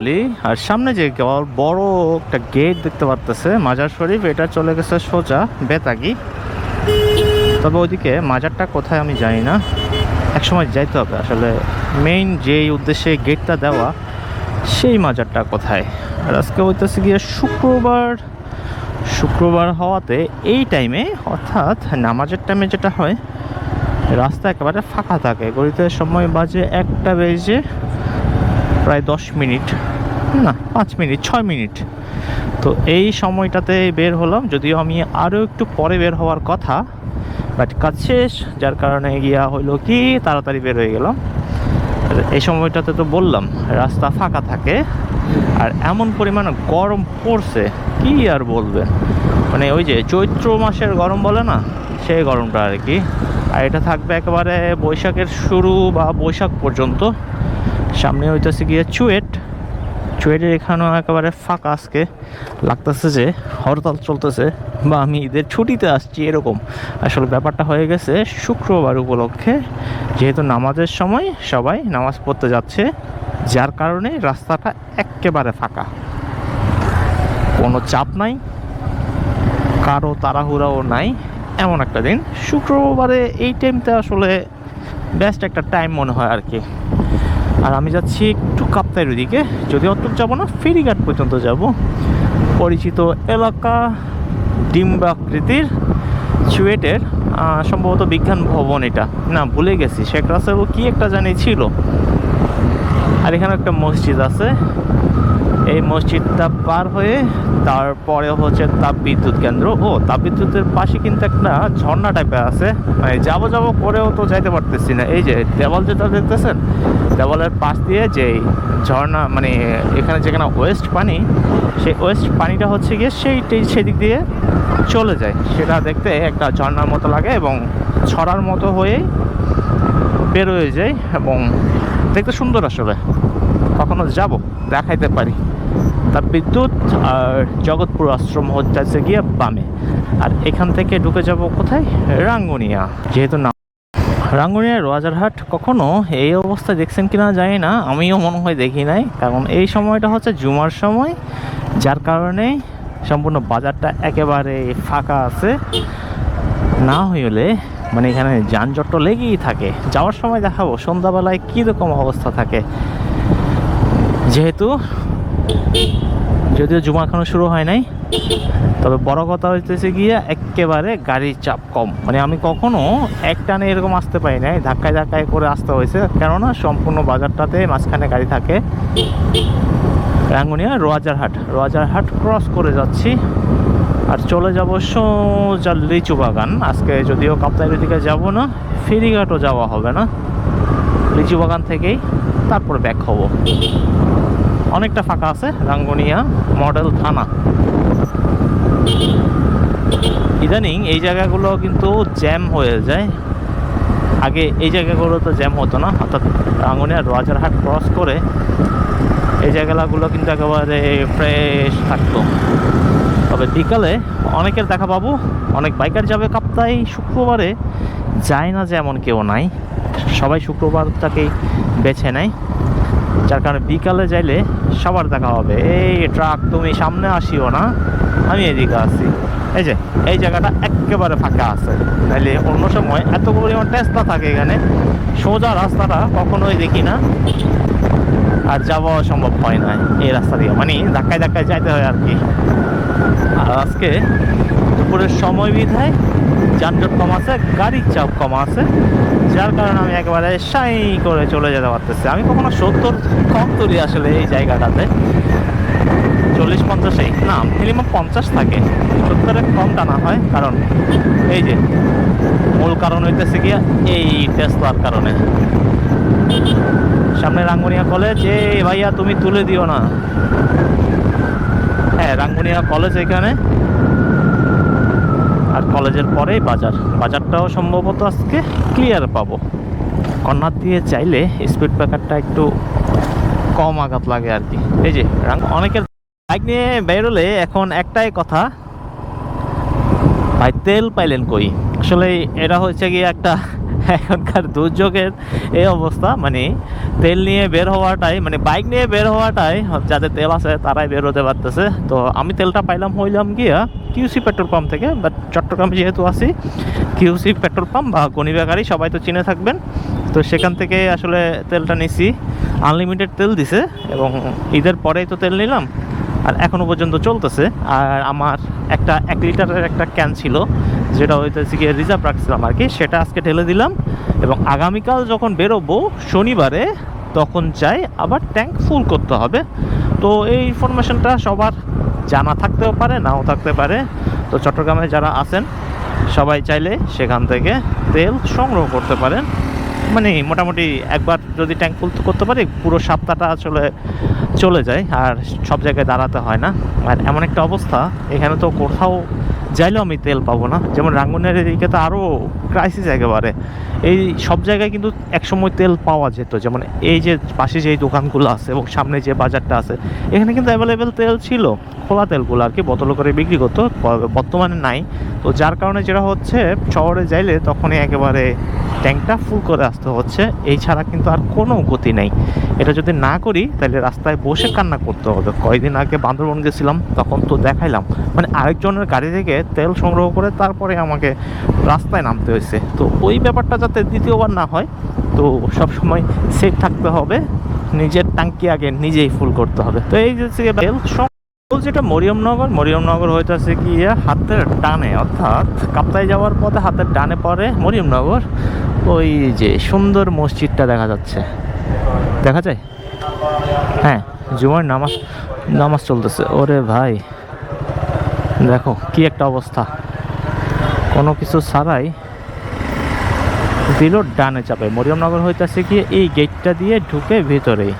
আর সামনে যে বড় একটা গেট দেখতে পারতেছে মাজার শরীফ, এটা চলে গেছে সোজা বেতাগি। তবে ওইদিকে মাজারটা কোথায় আমি জানি না, একসময় যাইতে হবে আসলে। মেইন যেই উদ্দেশ্যে গেটটা দেওয়া সেই মাজারটা কোথায়। আর আজকে হইতেছে গিয়ে শুক্রবার হওয়াতে এই টাইমে, অর্থাৎ নামাজের টাইমে যেটা হয়, রাস্তা একেবারে ফাঁকা থাকে। ঘড়িতে সময় বাজে 1টা বেজে প্রায় 10 মিনিট, না 5 মিনিট 6 মিনিট। তো এই সময়টাতে বের হলাম, যদিও আমি আরও একটু পরে বের হওয়ার কথা, বাট কাজ শেষ, যার কারণে গিয়া হইলো কি তাড়াতাড়ি বের হয়ে গেলাম। এই সময়টাতে তো বললাম রাস্তা ফাঁকা থাকে, আর এমন পরিমাণ গরম পড়ছে কি আর বলবেন, মানে ওই যে চৈত্র মাসের গরম বলে না, সেই গরমটা আর কি। আর এটা থাকবে একেবারে বৈশাখের শুরু বা বৈশাখ পর্যন্ত। সামনে হইতেছে গিয়ে চুয়েটের এখানেও একেবারে ফাঁকা। আজকে লাগতেছে যে হরতাল চলতেছে বা আমি ঈদের ছুটিতে আসছি এরকম। আসলে ব্যাপারটা হয়ে গেছে শুক্রবার উপলক্ষে, যেহেতু নামাজের সময় সবাই নামাজ পড়তে যাচ্ছে, যার কারণে রাস্তাটা একেবারে ফাঁকা, কোনো চাপ নাই, কারো তাড়াহুড়াও নাই। এমন একটা দিন শুক্রবারে এই টাইমটা আসলে বেস্ট একটা টাইম মনে হয় আর কি। আর আমি যাচ্ছি একটু কাপ্তাইয়ের ওইদিকে, যদি অতটুক যাবো না, ফেরিঘাট পর্যন্ত যাব। পরিচিত এলাকা, ডিম্বাকৃতির, চুয়েটের, সম্ভবত বিজ্ঞান ভবন, এটা না ভুলে গেছি, শেখ রাসেল কি একটা জানি ছিল। আর এখানে একটা মসজিদ আছে, এই মসজিদটা পার হয়ে তারপরে হচ্ছে তাপবিদ্যুৎ কেন্দ্র। ও, তাপবিদ্যুতের পাশে কিন্তু একটা ঝর্ণা টাইপের আছে, মানে যাবো করেও তো যাইতে পারতেছি না। এই যে দেওয়াল যেটা দেখতেছেন, দেওয়ালের পাশ দিয়ে যে ঝর্ণা, মানে এখানে যেখানে ওয়েস্ট পানি, সেই ওয়েস্ট পানিটা হচ্ছে গিয়ে সেদিক দিয়ে চলে যায়। সেটা দেখতে একটা ঝর্ণার মতো লাগে এবং ছড়ার মতো হয়ে বের হয়ে যায়, এবং দেখতে সুন্দর। আসলে কখনো যাব, দেখাইতে পারি। তাপবিদ্যুৎ আর জগৎপুর আশ্রম হচ্ছে গিয়ে বামে। আর এখান থেকে ঢুকে যাব কোথায়, রাঙ্গুনিয়া। যেহেতু না রাঙ্গুনিয়ার রাজারহাট কখনো এই অবস্থা দেখছেন কিনা জানি না, আমিও মনে হয় দেখি নাই, কারণ এই সময়টা হচ্ছে জুমার সময়, যার কারণে সম্পূর্ণ বাজারটা একেবারে ফাঁকা আছে। না হইলে মানে এখানে যানজট লেগেই থাকে। যাওয়ার সময় দেখাবো সন্ধ্যাবেলায় কীরকম অবস্থা থাকে, যেহেতু যদিও জুমা এখনো শুরু হয় নাই। তবে বড় কথা হইতেছে গিয়ে একেবারে গাড়ির চাপ কম, মানে আমি কখনো এক টানে এরকম আসতে পারি নাই, ধাক্কায় করে আসতে হয়েছে, কেননা সম্পূর্ণ বাজারটাতে মাঝখানে গাড়ি থাকে। রাঙ্গুনিয়া রোয়াজারহাট ক্রস করে যাচ্ছি, আর চলে যাব সোজা লিচু বাগান। আজকে যদিও কাপ্তাইয়ের দিকে যাব না, ফেরিঘাটও যাওয়া হবে না, লিচু বাগান থেকেই তারপর ব্যাক হব। অনেকটা ফাঁকা আছে রাঙ্গুনিয়া মডেল থানা। ইদানিং এই জায়গাগুলো কিন্তু জ্যাম হয়ে যায়, আগে এই জায়গাগুলো তো জ্যাম হতো না। অর্থাৎ রাঙ্গুনিয়া রোয়াজারহাট ক্রস করে এই জায়গাগুলো কিন্তু একেবারে ফ্রেশ থাকতো। তবে বিকালে অনেকের দেখা পাবো, অনেক বাইকার যাবে কাপ্তাই। শুক্রবারে যায় না যে এমন কেউ নাই, সবাই শুক্রবারটাকেই বেছে নেয়, যার কারণে বিকালে যাইলে সবার দেখা হবে। এই ট্রাক তুমি সামনে আসিও না, আমি এদিকে আসি। এই যে এই জায়গাটা একেবারে ফাঁকা আছে, নাহলে অন্য সময় এত পরিমাণ টেস্টা থাকে এখানে, সোজা রাস্তাটা কখনোই দেখি না, আর যাওয়া সম্ভব হয় না এই রাস্তা দিয়ে, মানে ধাক্কায় যাইতে হয় আর কি। আর আজকে দুপুরের সময় বিধায় যানজট কম আছে, গাড়ির চাপ কম আছে, যার কারণে আমি একেবারে সাই করে চলে যেতে পারতেছি। আমি কখনো 70 কম তুলি আসলে এই জায়গাটাতে, 40-50 না, মিনিমাম 50 থাকে, 70-এর কম টানা হয়। কারণ এই যে মূল কারণ হইতেছে গিয়া এই টেসলার কারণে। সামনে রাঙ্গুনিয়া কলেজ, যে ভাইয়া তুমি তুলে দিও না। হ্যাঁ, রাঙ্গুনিয়া কলেজ এখানে, আর কলেজের পরেই বাজারটাও সম্ভবত আজকে ক্লিয়ার পাবো। কর্নার দিয়ে চাইলে স্পিড ব্রেকারটা একটু কম আঘাত লাগে আর কি। এই যে অনেকের বাইক নিয়ে বেরোলে এখন একটাই কথা, ভাই তেল পাইলেন কই। আসলে এটা হচ্ছে গিয়ে একটা এখনকার দুর্যোগের এই অবস্থা, মানে তেল নিয়ে বের হওয়াটাই, মানে বাইক নিয়ে বের হওয়াটাই, যাদের তেল আছে তারাই বের হতে পারতেছে। তো আমি তেলটা পাইলাম হইলাম গিয়া কিউসি পেট্রোল পাম্প থেকে, বাট চট্টগ্রামে যেহেতু আছি, কিউসি পেট্রোল পাম্প বা গনি বেকারি সবাই তো চিনে থাকবেন, তো সেখান থেকে আসলে তেলটা নিছি। আনলিমিটেড তেল দিছে এবং ঈদের পরেই তো তেল নিলাম, আর এখনও পর্যন্ত চলতেছে। আর আমার একটা 1 লিটারের একটা ক্যান ছিল, যেটা হইতেছে গিয়ে রিজার্ভ রাখছিলাম আর কি, সেটা আজকে ঢেলে দিলাম। এবং আগামীকাল যখন বেরোবো শনিবারে, তখন চাই আবার ট্যাঙ্ক ফুল করতে হবে। তো এই ইনফরমেশনটা সবার জানা থাকতেও পারে, নাও থাকতে পারে। তো চট্টগ্রামে যারা আছেন সবাই চাইলে সেখান থেকে তেল সংগ্রহ করতে পারেন। মানে মোটামুটি একবার যদি ট্যাঙ্ক ফুল করতে পারি, পুরো সপ্তাহটা আসলে চলে যায়, আর সব জায়গায় দাঁড়াতে হয় না। আর এমন একটা অবস্থা, এখানে তো কোথাও যাইলেও আমি তেল পাবো না। যেমন রাঙ্গুনের এদিকে তো আরও ক্রাইসিস একেবারে। এই সব জায়গায় কিন্তু একসময় তেল পাওয়া যেত, যেমন এই যে পাশে যেই দোকানগুলো আছে এবং সামনে যে বাজারটা আছে, এখানে কিন্তু অ্যাভেলেবেল তেল ছিল, খোলা তেলগুলো আর কি, বোতল করে বিক্রি করতো। বর্তমানে নাই। তো যার কারণে যেটা হচ্ছে, শহরে যাইলে তখনই একেবারে ট্যাঙ্কটা ফুল করে আসতে হচ্ছে, এই ছাড়া কিন্তু আর কোনো গতি নেই। এটা যদি না করি তাহলে রাস্তায় বসে কান্না করতে হবে। কয়েকদিন আগে বান্দরবন গেছিলাম, তখন তো দেখাইলাম, মানে আরেকজনের গাড়ি থেকে তেল সংগ্রহ করে তারপরে আমাকে রাস্তায় নামতে হয়েছে। তো ওই ব্যাপারটা যাতে দ্বিতীয়বার না হয়, তো সবসময় সেফ থাকতে হবে, নিজের ট্যাঙ্কি আগে নিজেই ফুল করতে হবে। তো এই যে তেল যেটা মরিয়মনগর হইতেছে কি হাতের ডানে, অর্থাৎ কাপ্তাই যাওয়ার পথে হাতের ডানে পড়ে মরিয়মনগর। ওই যে সুন্দর মসজিদটা দেখা যাচ্ছে, দেখা যায়, হ্যাঁ, জুমার নামাজ চলতেছে। ওরে ভাই দেখো কি একটা অবস্থা, কোনো কিছু ছাড়াই দিল ডানে চাপে। মরিয়মনগর হইতেছে কি এই গেটটা দিয়ে ঢুকে ভিতরেই।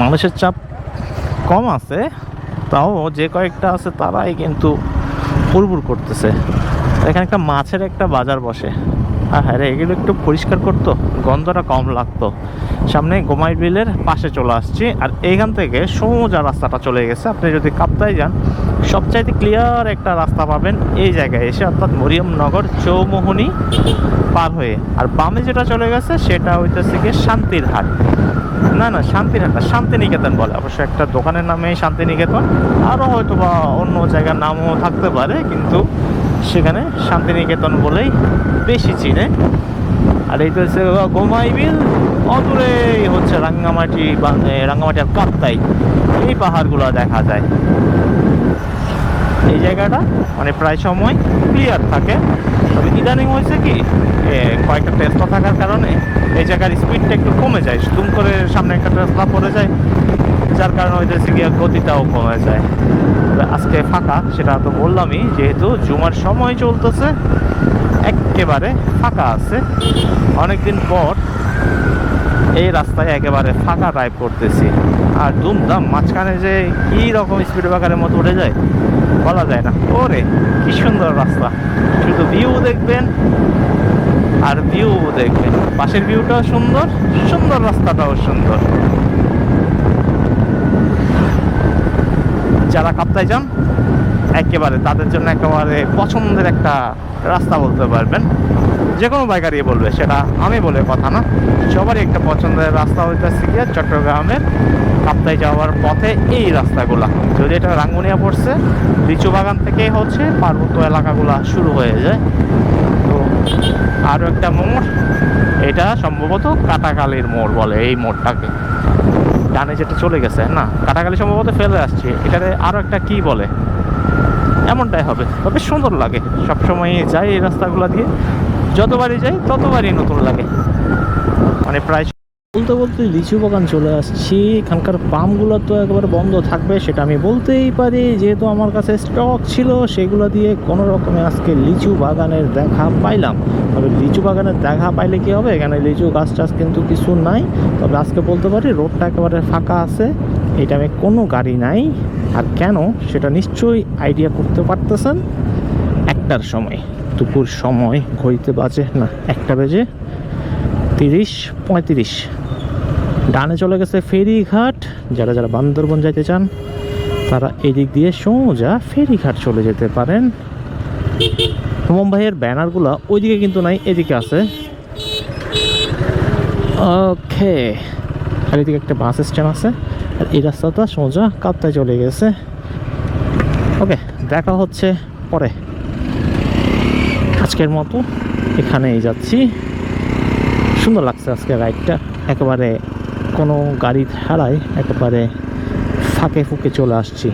মানুষের চাপ কম আছে, তাও যে কয়েকটা আছে তারাই কিন্তু ফুরফুর করতেছে। এখানে একটা মাছের একটা বাজার বসে, হ্যাঁ রে, এগুলো একটু পরিষ্কার করতো, গন্ধটা কম লাগতো। সামনে গোমাই বিলের পাশে চলে আসছি, আর এইখান থেকে সোজা রাস্তাটা চলে গেছে। আপনি যদি কাপ্তাই যান, সবচাইতে ক্লিয়ার একটা রাস্তা পাবেন এই জায়গায় এসে, অর্থাৎ মরিয়মনগর চৌমোহনী পার হয়ে। আর বামে যেটা চলে গেছে সেটা হইতেছে গিয়ে শান্তির হাট, না শান্তিরহাট না, শান্তিনিকেতন বলে অবশ্য একটা দোকানের নামে শান্তিনিকেতন, আরও হয়তো বা অন্য জায়গার নামও থাকতে পারে, কিন্তু সেখানে শান্তিনিকেতন বলেই বেশি চিনে। আর এই তো হচ্ছে গোমাই বিল, অদূরেই হচ্ছে রাঙ্গামাটি আর কাপ্তাই, এই পাহাড়গুলো দেখা যায়। এই জায়গাটা মানে প্রায় সময় ক্লিয়ার থাকে, তবে ইদানিং হয়েছে কি কয়েকটা টেসলা থাকার কারণে এই জায়গার স্পিডটা একটু কমে যায়, দুম করে সামনে একটা টেসলা পড়ে যায়, যার কারণে হইতেছে গিয়ে গতিটাও কমে যায়। আজকে ফাঁকা, সেটা তো বললামই, যেহেতু জুমার সময় চলতেছে, একেবারে ফাঁকা আছে। অনেকদিন পর এই রাস্তায় একেবারে ফাঁকা ড্রাইভ করতেছি, আর দুমদাম মাঝখানে যে কি রকম স্পিড ব্রেকারের মতো উঠে যায় বলা যায় না। ওরে কি সুন্দর রাস্তা, শুধু ভিউ দেখবেন আর ভিউ দেখবেন, পাশের ভিউটাও সুন্দর, সুন্দর রাস্তাটাও সুন্দর। যারা কাপ্তাই যান একেবারে তাদের জন্য একেবারে পছন্দের একটা রাস্তা বলতে পারবেন, যে কোনো বাইকারই বলবে, সেটা আমি বলে কথা না, সবারই একটা পছন্দের রাস্তা হইতেছে গিয়ে চট্টগ্রামের কাপ্তাই যাওয়ার পথে এই রাস্তাগুলা। যদি এটা রাঙ্গুনিয়া পড়ছে, লিচু বাগান থেকেই হচ্ছে পার্বত্য এলাকাগুলা শুরু হয়ে যায়। তো আরও একটা মোড়, এটা সম্ভবত কাটাকালির মোড় বলে এই মোড়টাকে, ডানে যেটা চলে গেছে, না কাটাকালি সম্ভবত ফেলে আসছে, এটাতে আরও একটা কি বলে, এমনটাই হবে। তবে সুন্দর লাগে, সবসময় যাই এই রাস্তাগুলো দিয়ে, যতবারই যাই ততবারই নতুন লাগে। মানে প্রায় বলতে বলতে লিচু বাগান চলে আসছি। এখানকার পামগুলো তো একেবারে বন্ধ থাকবে সেটা আমি বলতেই পারি, যেহেতু আমার কাছে স্টক ছিল, সেগুলো দিয়ে কোনো রকমে আজকে লিচু বাগানের দেখা পাইলাম। তবে লিচু বাগানের দেখা পাইলে কি হবে, এখানে লিচু গাছ টাছ কিন্তু কিছু নাই। তবে আজকে বলতে পারি রোডটা একেবারে ফাঁকা আছে, এই টাইমে কোনো গাড়ি নাই। আর কেন সেটা নিশ্চয়ই আইডিয়া করতে পারতেছেন। 1টার সময়, দুপুর সময়, ঘড়িতে বাজে না 1টা বেজে 30-35। ডানে চলে গেছে ফেরিঘাট। যারা যারা বান্দরবন যাইতে চান তারা এদিক দিয়ে সোজা ফেরিঘাট চলে যেতে পারেন। মুম্বাইয়ের ব্যানারগুলো ওইদিকে কিন্তু নাই, এদিকে আছে। ওকে, আর এদিকে একটা বাস স্ট্যান্ড আছে, আর এই রাস্তাটা সোজা কাপ্তায় চলে গেছে। ওকে, দেখা হচ্ছে পরে। আজকের মতো এখানেই যাচ্ছি। সুন্দর লাগছে আজকে রাইডটা, একেবারে কোনো গাড়ি ছাড়াই একেবারে ফাঁকে ফুঁকে চলে আসছি।